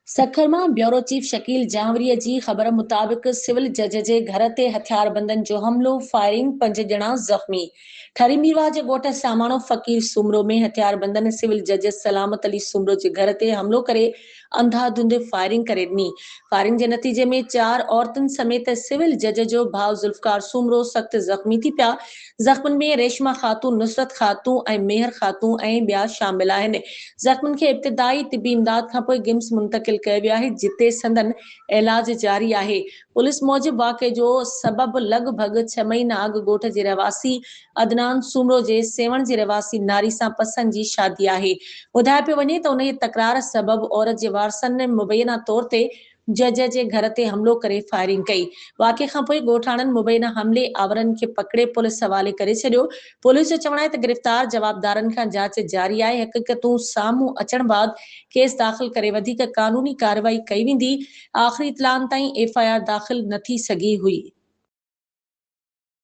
सखरमा bureau chief Shakeel जांवरीअ जी ख़बर मुताबिक़ civil जज जे घर ते हथियारबंदनि जो हमलो, फायरिंग, 5 ॼणा ज़ख़्मी। ठरी मीरवा जे ॻोठ सामाणो फ़कीर सुमरो में हथियारबंदनि सिविल जज सलामत अली सुमरो जे घर ते हमलो करे अंधाधुंध फायरिंग करे ॾिनी। फायरिंग जे नतीजे में 4 औरतुनि समेत सिविल जज जो भाउ ज़ुल्फ़कार सुमरो सख़्त ज़ख़्मी थी पिया। ज़ख़्मनि में रेशमा ख़ातून, नुसरत ख़ातून ऐं मेहर ख़ातून ऐं ॿिया शामिल आहिनि। ज़ख़्मनि खे इब्तिदाई तिबी इमदाद खां पोइ गिम्स मुंतक़िल कयो वियो आहे, जिते संदन इलाज जारी आहे। पुलिस मूजिब वाक़े जो सबब लॻभॻ 6 महीना अॻु ॻोठ जे रहवासी अदनान सुमरो जे सेवण जे रहवासी नारी सां पसंद जी शादी आहे। ॿुधाए पियो वञे त उन जी तकरार सबब औरत जे वारसनि मुबैना तौर ते जज जे घर ते हमलो करे फायरिंग कई। वाक़े खां पोइ ॻोठाणनि मुबैना हमले आवरनि खे पकड़े पुलिस हवाले करे छॾियो। पुलिस जो चवणु आहे त गिरफ़्तार जवाबदारनि खां जांच जारी आहे। हक़ीक़तूं साम्हूं अचण बाद केस दाख़िल करे वधीक कानूनी कार्रवाई कई वेंदी। आख़िरी इत्लाउनि ताईं FIR दाख़िल न थी सघी हुई।